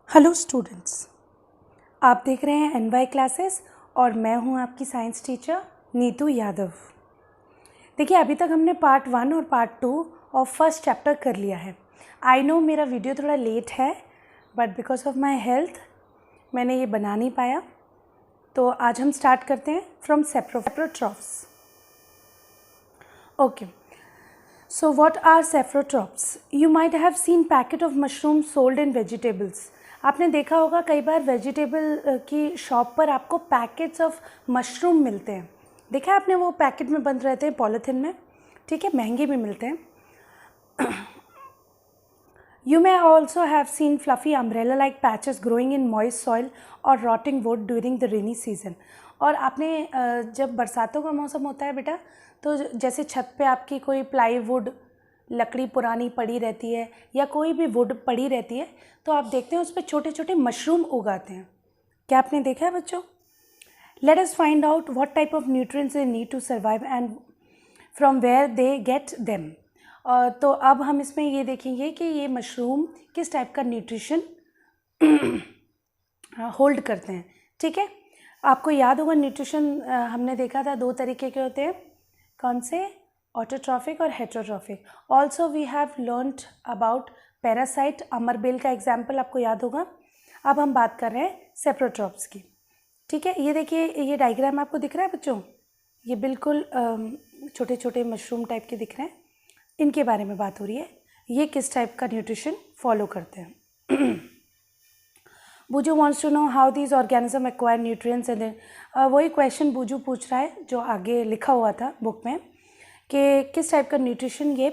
Hello students, आप देख रहे हैं एनवाई क्लासेस और मैं हूं आपकी साइंस टीचर नीतू यादव। देखिए, अभी तक हमने पार्ट 1 और पार्ट 2 और फर्स्ट चैप्टर कर लिया है। आई नो मेरा वीडियो थोड़ा लेट है, but because of my health मैंने ये बना नहीं पाया। तो आज हम स्टार्ट करते हैं from saprotrophs. Okay, so what are saprotrophs? You might have seen packet of mushrooms sold in vegetables. आपने देखा होगा कई बार वेजिटेबल की शॉप पर आपको पैकेट्स ऑफ मशरूम मिलते हैं। देखा है आपने, वो पैकेट में बंद रहते हैं पॉलीथिन में, ठीक है, महंगे भी मिलते हैं। You may also have seen fluffy umbrella-like patches growing in moist soil or rotting wood during the rainy season. और आपने जब बरसातों का मौसम होता है बेटा, तो जैसे छत पे आपकी कोई प्लाईवुड लकड़ी पुरानी पड़ी रहती है या कोई भी वुड पड़ी रहती है, तो आप देखते हैं उस पर छोटे छोटे मशरूम उगाते हैं। क्या आपने देखा है बच्चों? Let us find out what type of nutrients they need to survive and from where they get them. तो अब हम इसमें ये देखेंगे कि ये मशरूम किस टाइप का न्यूट्रिशन होल्ड करते हैं, ठीक है। आपको याद होगा न्यूट्रिशन हमने देखा था दो तरीके के होते हैं, कौन से? ऑटोट्रॉफिक और heterotrophic. Also we have learned about parasite, अमरबेल का एग्जाम्पल आपको याद होगा। अब हम बात कर रहे हैं सेप्रोट्रॉप्स की, ठीक है। ये देखिए, ये डायग्राम आपको दिख रहा है बच्चों, ये बिल्कुल छोटे छोटे मशरूम टाइप के दिख रहे हैं, इनके बारे में बात हो रही है। ये किस टाइप का न्यूट्रिशन फॉलो करते हैं। Boojho wants to know how these organism acquire nutrients and वही क्वेश्चन बूजू पूछ रहा है जो आगे लिखा हुआ था बुक में, कि किस टाइप का न्यूट्रिशन ये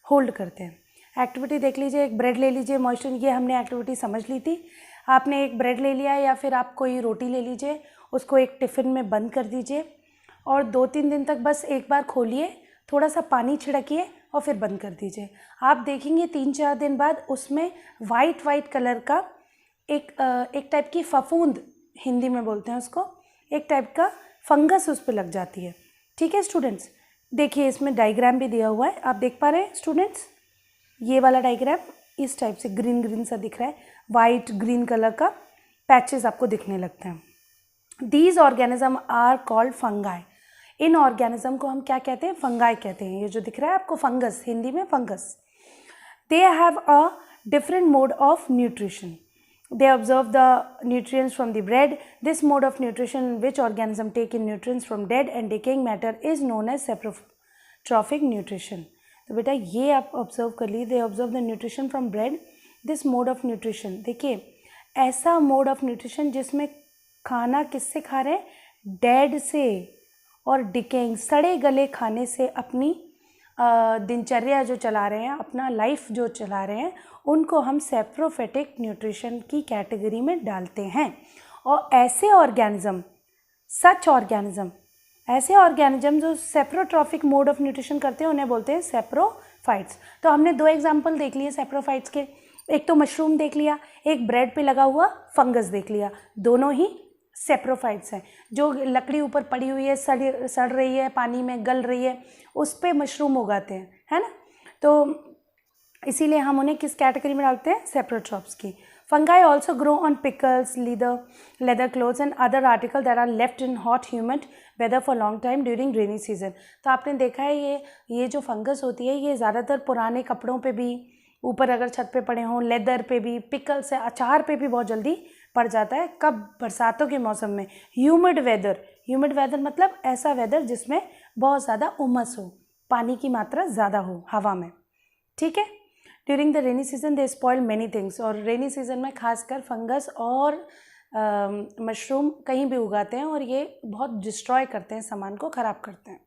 होल्ड करते हैं। एक्टिविटी देख लीजिए, एक ब्रेड ले लीजिए, मॉइस्चर, ये हमने एक्टिविटी समझ ली थी। आपने एक ब्रेड ले लिया या फिर आप कोई रोटी ले लीजिए, उसको एक टिफ़िन में बंद कर दीजिए और 2-3 दिन तक बस एक बार खोलिए, थोड़ा सा पानी छिड़किए और फिर बंद कर दीजिए। आप देखेंगे 3-4 दिन बाद उसमें वाइट कलर का एक टाइप की फफूंद, हिंदी में बोलते हैं उसको, एक टाइप का फंगस उस पर लग जाती है, ठीक है स्टूडेंट्स। देखिए, इसमें डायग्राम भी दिया हुआ है, आप देख पा रहे हैं स्टूडेंट्स? ये वाला डायग्राम इस टाइप से ग्रीन सा दिख रहा है, वाइट ग्रीन कलर का पैचेस आपको दिखने लगते हैं। These organism are called fungi. इन ऑर्गेनिज्म को हम क्या कहते हैं? फंगाई कहते हैं। ये जो दिख रहा है आपको फंगस, हिंदी में fungus. They have a different mode of nutrition. They absorb the nutrients from the bread. This mode of nutrition, which organism take in nutrients from dead and decaying matter, is known as saprotrophic nutrition. तो बेटा ये आप observe कर लीजिए, they absorb the nutrition from bread. This mode of nutrition, देखिए ऐसा mode of nutrition जिसमें खाना किससे खा रहे हैं? डेड से और डिकेइंग, सड़े गले खाने से अपनी दिनचर्या जो चला रहे हैं, अपना लाइफ जो चला रहे हैं, उनको हम सेप्रोफिटिक न्यूट्रिशन की कैटेगरी में डालते हैं। और ऐसे ऑर्गेनिज्म जो सेप्रोट्रॉफिक मोड ऑफ न्यूट्रिशन करते हैं उन्हें बोलते हैं सेप्रोफाइट्स। तो हमने 2 एग्जाम्पल देख लिए सेप्रोफाइट्स के, एक तो मशरूम देख लिया, एक ब्रेड पे लगा हुआ फंगस देख लिया। दोनों ही सेप्रोफाइट्स हैं। जो लकड़ी ऊपर पड़ी हुई है, सड़ रही है, पानी में गल रही है, उस पे मशरूम उगाते हैं, है ना। तो इसीलिए हम उन्हें किस कैटेगरी में डालते हैं? सेप्रोट्रॉप्स की। Fungi also grow on pickles, leather clothes and other article that are left in hot humid weather for long time during rainy season. तो आपने देखा है ये जो फंगस होती है, ये ज़्यादातर पुराने कपड़ों पे भी, ऊपर अगर छत पे पड़े हों, लेदर पे भी, पिकल से, अचार पे भी बहुत जल्दी पड़ जाता है। कब? बरसातों के मौसम में। ह्यूमिड वेदर मतलब ऐसा वेदर जिसमें बहुत ज़्यादा उमस हो, पानी की मात्रा ज़्यादा हो हवा में, ठीक है। During the rainy season they spoil many things. और रेनी सीजन में खासकर फंगस और मशरूम कहीं भी उगाते हैं और ये बहुत डिस्ट्रॉय करते हैं, सामान को ख़राब करते हैं।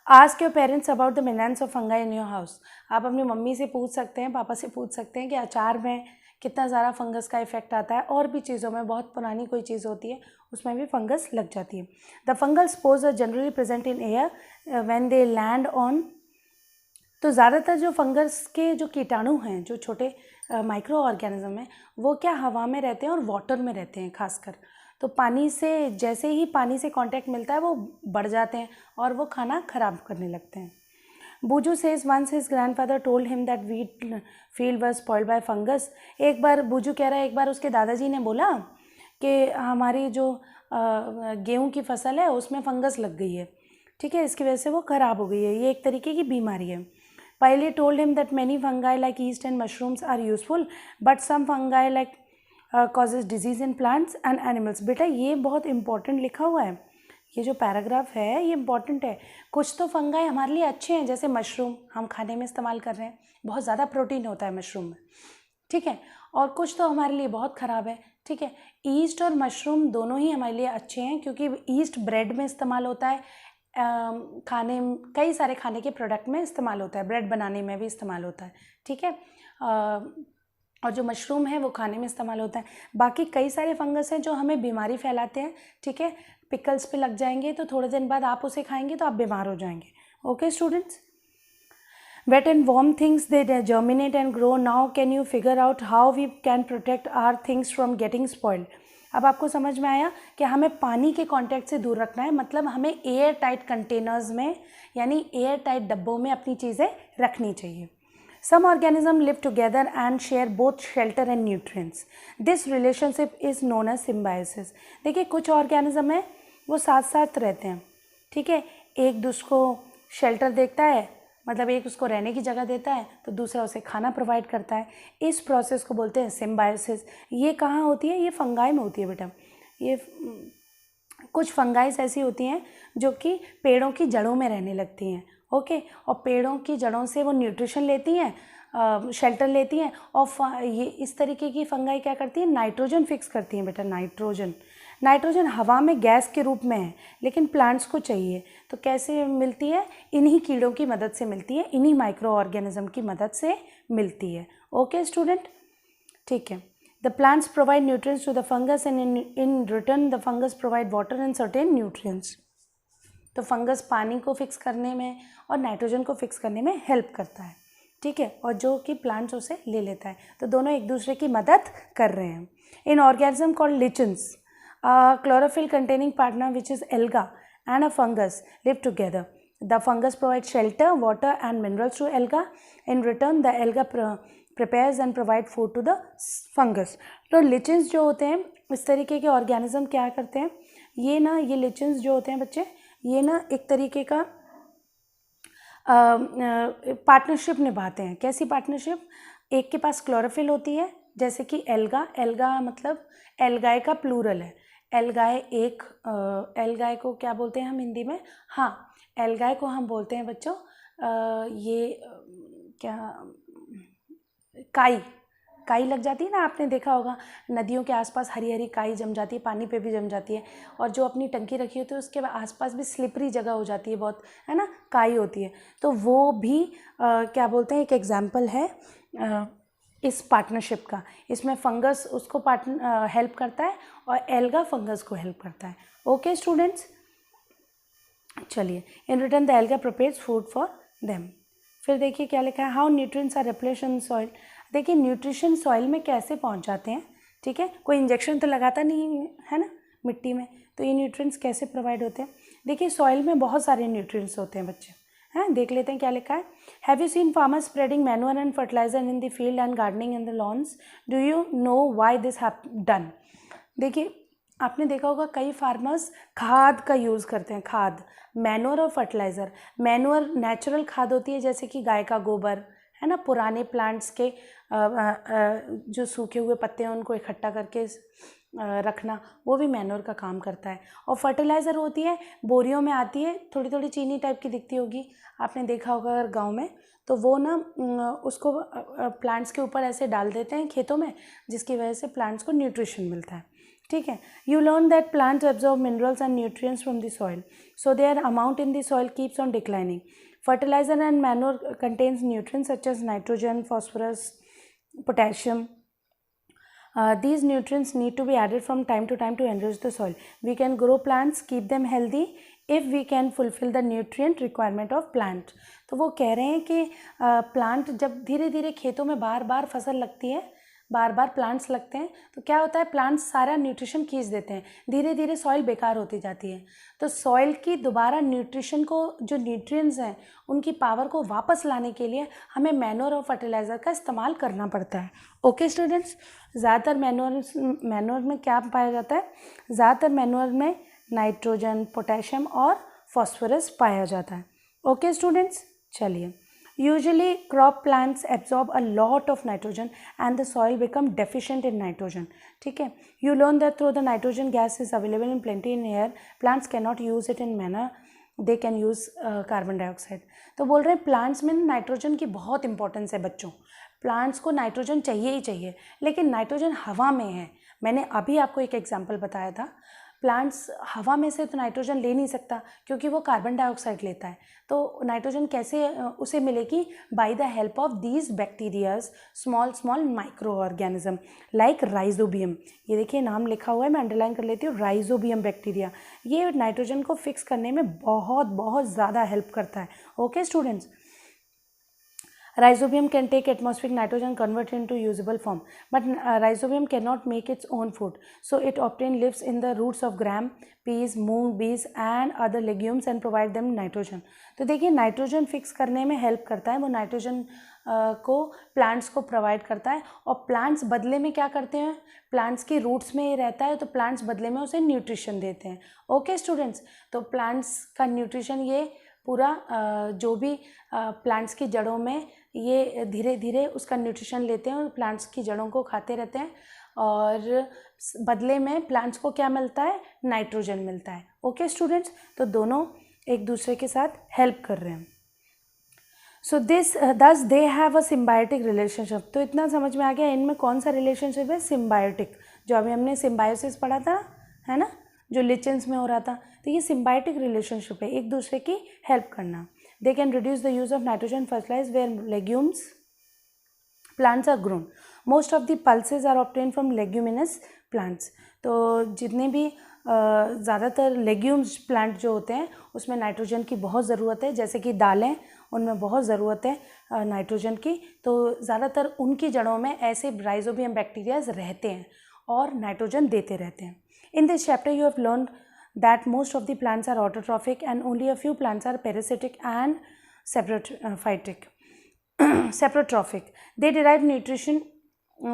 Ask your parents about the menace of fungi in your house. आप अपनी मम्मी से पूछ सकते हैं, पापा से पूछ सकते हैं कि अचार में कितना ज़्यादा फंगस का इफेक्ट आता है। और भी चीज़ों में, बहुत पुरानी कोई चीज़ होती है उसमें भी फंगस लग जाती है। The fungal spores are generally present in air when they land on. तो ज़्यादातर जो फंगस के जो कीटाणु हैं, जो छोटे माइक्रो ऑर्गेनिज्म हैं, वो क्या हवा में रहते हैं और वाटर में रहते हैं खासकर। तो पानी से, जैसे ही पानी से कांटेक्ट मिलता है वो बढ़ जाते हैं और वो खाना ख़राब करने लगते हैं। Buju says once his grandfather told him that wheat field was spoiled by fungus. एक बार बुजू कह रहा है, एक बार उसके दादाजी ने बोला कि हमारी जो गेहूं की फसल है उसमें फंगस लग गई है, ठीक है, इसकी वजह से वो ख़राब हो गई है, ये एक तरीके की बीमारी है. Piley told him that many fungi like yeast and mushrooms are useful, but some fungi like causes disease in plants and animals. बेटा ये बहुत इंपॉर्टेंट लिखा हुआ है, ये जो पैराग्राफ है ये इंपॉर्टेंट है. कुछ तो फंगाई हमारे लिए अच्छे हैं, जैसे मशरूम हम खाने में इस्तेमाल कर रहे हैं, बहुत ज़्यादा प्रोटीन होता है मशरूम में, ठीक है, और कुछ तो हमारे लिए बहुत ख़राब है, ठीक है. ईस्ट और मशरूम दोनों ही हमारे लिए अच्छे हैं, क्योंकि ईस्ट ब्रेड में इस्तेमाल होता है, खाने कई सारे खाने के प्रोडक्ट में इस्तेमाल होता है, ब्रेड बनाने में भी इस्तेमाल होता है, ठीक है. और जो मशरूम है वो खाने में इस्तेमाल होता है. बाकी कई सारे फंगस हैं जो हमें बीमारी फैलाते हैं, ठीक है. पिकल्स पे लग जाएंगे तो थोड़े दिन बाद आप उसे खाएंगे तो आप बीमार हो जाएंगे. Okay students. Wet and warm things, they germinate and grow. Now can you figure out how we can protect our things from getting spoiled? अब आपको समझ में आया कि हमें पानी के कांटेक्ट से दूर रखना है, मतलब हमें एयर टाइट कंटेनर्स में यानी एयर टाइट डब्बों में अपनी चीज़ें रखनी चाहिए. Some organisms live together and share both shelter and nutrients. This relationship is known as symbiosis. देखिए कुछ ऑर्गेनिज्म है वो साथ साथ रहते हैं, ठीक है, एक दूसरे को शेल्टर देता है, मतलब एक उसको रहने की जगह देता है तो दूसरा उसे खाना प्रोवाइड करता है. इस प्रोसेस को बोलते हैं सिम्बायोसिस. ये कहाँ होती है? ये फंगाई में होती है बेटा. ये कुछ फंगाइस ऐसी होती हैं जो कि पेड़ों की जड़ों में रहने लगती हैं, ओके, और पेड़ों की जड़ों से वो न्यूट्रिशन लेती हैं, शेल्टर लेती हैं, और ये इस तरीके की फंगाई क्या करती है? नाइट्रोजन फिक्स करती हैं बेटा. नाइट्रोजन हवा में गैस के रूप में है, लेकिन प्लांट्स को चाहिए, तो कैसे मिलती है? इन्हीं कीड़ों की मदद से मिलती है, इन्हीं माइक्रो ऑर्गेनिज्म की मदद से मिलती है. ओके स्टूडेंट, ठीक है. The plants provide nutrients to the fungus and in return the fungus provide water and certain nutrients. तो फंगस पानी को फिक्स करने में और नाइट्रोजन को फिक्स करने में हेल्प करता है, ठीक है, और जो कि प्लांट्स उसे ले लेता है, तो दोनों एक दूसरे की मदद कर रहे हैं. In organism called lichens, chlorophyll containing partner which is alga and a fungus live together. The fungus provides shelter, water and minerals to alga. In return the alga prepares and provide food to the fungus. तो lichens जो होते हैं इस तरीके के organism क्या करते हैं? ये lichens जो होते हैं बच्चे, ये ना एक तरीके का पार्टनरशिप निभाते हैं. कैसी पार्टनरशिप? एक के पास क्लोरोफिल होती है, जैसे कि एल्गा मतलब एल्गाए का प्लूरल है. एल्गाए को क्या बोलते हैं हम हिंदी में? हाँ, एल्गाए को हम बोलते हैं बच्चों ये क्या, काई लग जाती है ना, आपने देखा होगा नदियों के आसपास हरी हरी काई जम जाती है, पानी पे भी जम जाती है, और जो अपनी टंकी रखी होती है उसके आसपास भी स्लिपरी जगह हो जाती है बहुत, है ना, काई होती है. तो वो भी क्या बोलते हैं, एक एग्जाम्पल है इस पार्टनरशिप का. इसमें फंगस उसको हेल्प करता है और एल्गा फंगस को हेल्प करता है. ओके स्टूडेंट्स, चलिए. In return the alga prepares food for them. फिर देखिए क्या लिखा है, how nutrients are replaced in soil. देखिए न्यूट्रिशन सॉइल में कैसे पहुंच जाते हैं, ठीक है, कोई इंजेक्शन तो लगाता नहीं है ना मिट्टी में, तो ये न्यूट्रिएंट्स कैसे प्रोवाइड होते हैं? देखिए सॉइल में बहुत सारे न्यूट्रिएंट्स होते हैं बच्चे, हैं, देख लेते हैं क्या लिखा है. Have you seen farmers spreading manure and fertiliser in the field and gardening in the lawns? Do you know why this have done? देखिए आपने देखा होगा कई फार्मर्स खाद का यूज़ करते हैं, खाद, मैन्योर और फर्टिलाइज़र. मैन्योर नेचुरल खाद होती है, जैसे कि गाय का गोबर, है ना, पुराने प्लांट्स के जो सूखे हुए पत्ते हैं उनको इकट्ठा करके रखना, वो भी मैन्योर का काम करता है. और फर्टिलाइज़र होती है, बोरियों में आती है, थोड़ी थोड़ी चीनी टाइप की दिखती होगी, आपने देखा होगा अगर गांव में, तो वो ना उसको प्लांट्स के ऊपर ऐसे डाल देते हैं खेतों में, जिसकी वजह से प्लांट्स को न्यूट्रिशन मिलता है, ठीक है. You learn that plants absorb minerals and nutrients from the soil, so their amount in the soil keeps on declining. Fertilizer and manure contains nutrients such as nitrogen, phosphorus, potassium. These nutrients need to be added from time to time to enrich the soil. We can grow plants, keep them healthy if we can fulfill the nutrient requirement of plant. तो वो कह रहे हैं कि plant जब धीरे धीरे खेतों में बार बार फसल लगती है, बार बार प्लांट्स लगते हैं तो क्या होता है, प्लांट्स सारा न्यूट्रिशन खींच देते हैं, धीरे धीरे सॉइल बेकार होती जाती है। तो सॉइल की दोबारा न्यूट्रिशन को, जो न्यूट्रिएंट्स हैं उनकी पावर को वापस लाने के लिए हमें मैन्योर और फर्टिलाइज़र का इस्तेमाल करना पड़ता है। ओके स्टूडेंट्स, ज़्यादातर मैन्योर में क्या पाया जाता है, ज़्यादातर मैन्योर में नाइट्रोजन, पोटेशियम और फॉस्फोरस पाया जाता है। ओके स्टूडेंट्स, चलिए, usually crop plants absorb a lot of nitrogen and the soil become deficient in nitrogen. ठीक है, you learn that through the nitrogen gas is available in plenty in air, plants can not use it in manner they can use carbon dioxide. तो बोल रहे हैं plants में nitrogen की बहुत importance है बच्चों, प्लांट्स को नाइट्रोजन चाहिए ही चाहिए, लेकिन नाइट्रोजन हवा में है। मैंने अभी आपको एक एग्जांपल बताया था, प्लांट्स हवा में से तो नाइट्रोजन ले नहीं सकता क्योंकि वो कार्बन डाइऑक्साइड लेता है। तो नाइट्रोजन कैसे उसे मिलेगी, by the help of these bacterias, small small micro organism like rhizobium. ये देखिए नाम लिखा हुआ है, मैं अंडरलाइन कर लेती हूँ, राइजोबियम बैक्टीरिया। ये नाइट्रोजन को फिक्स करने में बहुत बहुत ज़्यादा हेल्प करता है। Okay students, Rhizobium can take atmospheric nitrogen, convert it into usable form, but rhizobium cannot make its own food, so it often lives in the roots of gram, peas, moong, beans and other legumes and provide them nitrogen. तो देखिए nitrogen fix करने में help करता है, वो nitrogen को plants को provide करता है, और प्लांट्स बदले में क्या करते हैं, प्लांट्स की रूट्स में ये रहता है तो प्लांट्स बदले में उसे न्यूट्रिशन देते हैं। ओके स्टूडेंट्स, तो प्लांट्स का न्यूट्रिशन ये पूरा जो भी प्लांट्स की जड़ों में ये धीरे धीरे उसका न्यूट्रिशन लेते हैं और प्लांट्स की जड़ों को खाते रहते हैं, और बदले में प्लांट्स को क्या मिलता है, नाइट्रोजन मिलता है। ओके स्टूडेंट्स, तो दोनों एक दूसरे के साथ हेल्प कर रहे हैं। सो दस they have a symbiotic relationship. तो इतना समझ में आ गया, इनमें कौन सा रिलेशनशिप है, सिम्बायोटिक, जो अभी हमने सिम्बायोसिस पढ़ा था, है ना, जो लिचेंस में हो रहा था। तो ये सिम्बायोटिक रिलेशनशिप है, एक दूसरे की हेल्प करना। They can reduce the use of nitrogen fertilise where legumes plants are grown, most of the pulses are obtain from leguminous plants. तो जितने भी ज़्यादातर लेग्यूम्स प्लांट जो होते हैं उसमें नाइट्रोजन की बहुत ज़रूरत है, जैसे कि दालें, उनमें बहुत ज़रूरत है नाइट्रोजन की। तो ज़्यादातर उनकी जड़ों में ऐसे राइजोबियम बैक्टीरियाज रहते हैं और नाइट्रोजन देते रहते हैं। In this chapter you have learned that most of the plants are autotrophic and only a few plants are parasitic and saprotrophic. They derive nutrition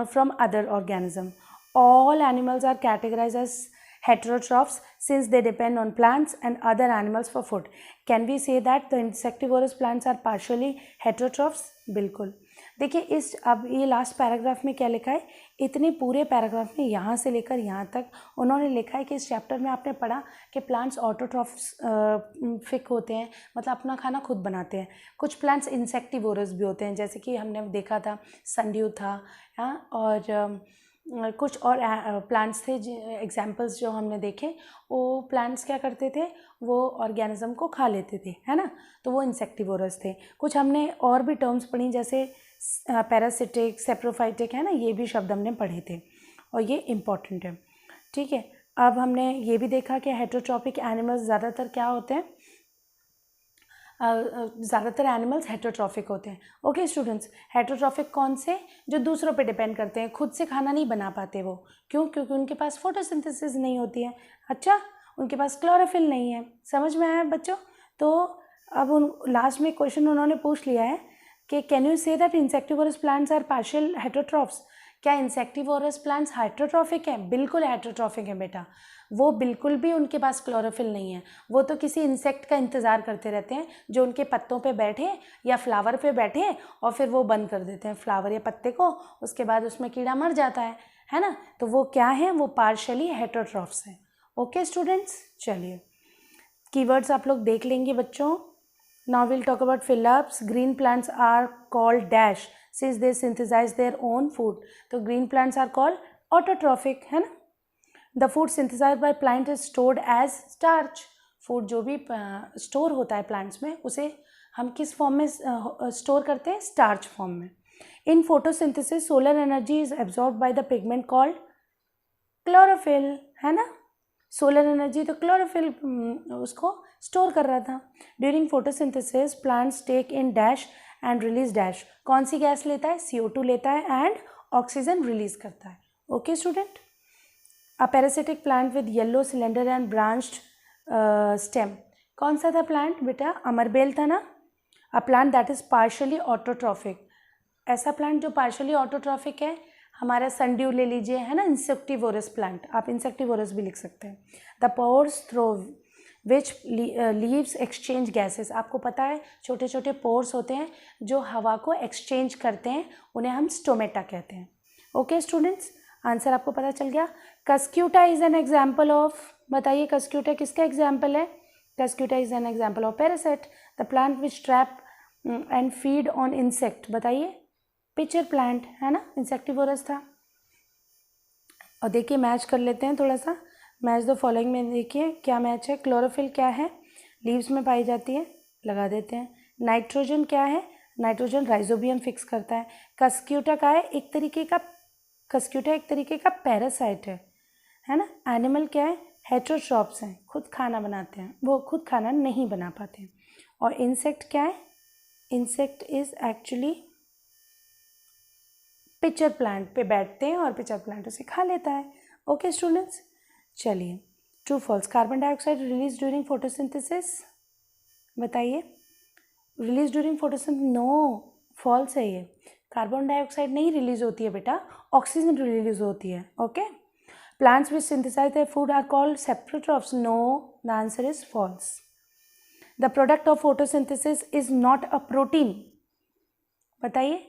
from other organisms. All animals are categorized as heterotrophs since they depend on plants and other animals for food. Can we say that the insectivorous plants are partially heterotrophs? बिल्कुल। देखिए इस अब ये last paragraph में क्या लिखा है, इतने पूरे पैराग्राफ में यहाँ से लेकर यहाँ तक उन्होंने लिखा है कि इस चैप्टर में आपने पढ़ा कि प्लांट्स ऑटोट्रॉफिक होते हैं, मतलब अपना खाना खुद बनाते हैं। कुछ प्लांट्स इंसेक्टिवोरस भी होते हैं, जैसे कि हमने देखा था संड्यू था, और कुछ और प्लांट्स थे एग्जाम्पल्स जो हमने देखे, वो प्लांट्स क्या करते थे, वो ऑर्गेनिज्म को खा लेते थे, है ना, तो वो इंसेक्टिवोरस थे। कुछ हमने और भी टर्म्स पढ़ी जैसे पैरासिटिक, सेप्रोफाइटिक, है ना, ये भी शब्द हमने पढ़े थे और ये इम्पॉर्टेंट है। ठीक है, अब हमने ये भी देखा कि हेटेरोट्रॉफिक एनिमल्स ज़्यादातर क्या होते हैं, ज़्यादातर एनिमल्स हेटेरोट्रॉफिक होते हैं। ओके स्टूडेंट्स, हेटेरोट्रॉफिक कौन से, जो दूसरों पे डिपेंड करते हैं, खुद से खाना नहीं बना पाते वो, क्यों, क्योंकि उनके पास फोटोसिंथेसिस नहीं होती है। अच्छा, उनके पास क्लोरोफिल नहीं है। समझ में आया बच्चों? तो अब उन लास्ट में क्वेश्चन उन्होंने पूछ लिया है कि can you say that insectivorous plants are partial heterotrophs. क्या इंसेक्टिवोरस प्लांट्स हेटेरोट्रॉफिक हैं? बिल्कुल हेटेरोट्रॉफिक हैं बेटा। वो बिल्कुल भी उनके पास क्लोरोफिल नहीं है, वो तो किसी इंसेक्ट का इंतज़ार करते रहते हैं जो उनके पत्तों पे बैठे या फ्लावर पे बैठे और फिर वो बंद कर देते हैं फ्लावर या पत्ते को, उसके बाद उसमें कीड़ा मर जाता है ना। तो वो क्या है, वो पार्शियली हेटेरोट्रॉफ्स हैं। ओके स्टूडेंट्स, चलिए कीवर्ड्स आप लोग देख लेंगे बच्चों। Now we'll talk about fill-ups. Green plants are called dash since they synthesize their own food. तो green plants are called autotrophic, है ना। The food synthesized by plant is stored as starch. Food जो भी store होता है plants में, उसे हम किस फॉर्म में स्टोर करते हैं, स्टार्च फॉर्म में। In photosynthesis, solar energy is absorbed by the pigment called chlorophyll, है ना। सोलर एनर्जी तो क्लोरोफिल उसको स्टोर कर रहा था। During photosynthesis plants take in dash and release dash. कौन सी गैस लेता है, CO2 लेता है एंड ऑक्सीजन रिलीज करता है। Okay student, a parasitic plant with yellow cylinder and branched stem, कौन सा था प्लांट बेटा? अमरबेल था ना। A plant that is partially autotrophic, ऐसा प्लांट जो पार्शियली ऑटोट्रॉफिक है, हमारा सनड्यू ले लीजिए, है ना, इंसेक्टिवोरस प्लांट, आप इंसेक्टिवोरस भी लिख सकते हैं। The pores through which leaves exchange gases, आपको पता है छोटे छोटे पोर्स होते हैं जो हवा को एक्सचेंज करते हैं, उन्हें हम स्टोमेटा कहते हैं। ओके स्टूडेंट्स, आंसर आपको पता चल गया। Cuscuta is an example of, बताइए कस्क्यूटा किसका एग्जाम्पल है? Cuscuta is an example of parasite, the plant which trap and feed on insect, बताइए पिचर प्लांट, है ना, इंसेक्टिवोरस था। और देखिए मैच कर लेते हैं थोड़ा सा, मैच द फॉलोइंग में देखिए क्या मैच है। क्लोरोफिल क्या है? लीव्स में पाई जाती है, लगा देते हैं। नाइट्रोजन क्या है? नाइट्रोजन राइजोबियम फिक्स करता है। कस्क्यूटा का है एक तरीके का, कस्क्यूटा एक तरीके का पैरासाइट है ना। एनिमल क्या है? हेटरोट्रॉप्स हैं, खुद खाना बनाते हैं, वो खुद खाना नहीं बना पाते हैं। और इंसेक्ट क्या है? Insect is actually pitcher plant पे बैठते हैं और पिचर प्लांट उसे खा लेता है। ओके स्टूडेंट्स, चलिए true false, carbon dioxide release during photosynthesis, बताइए release during photosynthesis, no false है ये, कार्बन डाइऑक्साइड नहीं रिलीज होती है बेटा, ऑक्सीजन रिलीज होती है। Okay, plants which synthesize their food are called saprotrophs, no, the answer is false. The product of photosynthesis is not a protein, बताइए,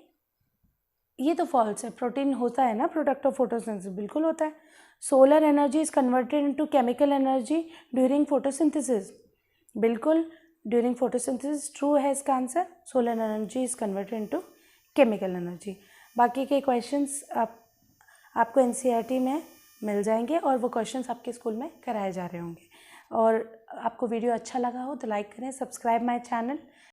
ये तो फॉल्स है, प्रोटीन होता है ना प्रोडक्ट ऑफ फोटोसिंथेसिस, बिल्कुल होता है। Solar energy is converted into chemical energy during photosynthesis, बिल्कुल ड्यूरिंग फोटोसिंथेसिस ट्रू है इसका answer, solar energy is converted into chemical energy. बाकी के क्वेश्चंस आपको एनसीईआरटी में मिल जाएंगे और वो क्वेश्चंस आपके स्कूल में कराए जा रहे होंगे। और आपको वीडियो अच्छा लगा हो तो लाइक करें, सब्सक्राइब माय चैनल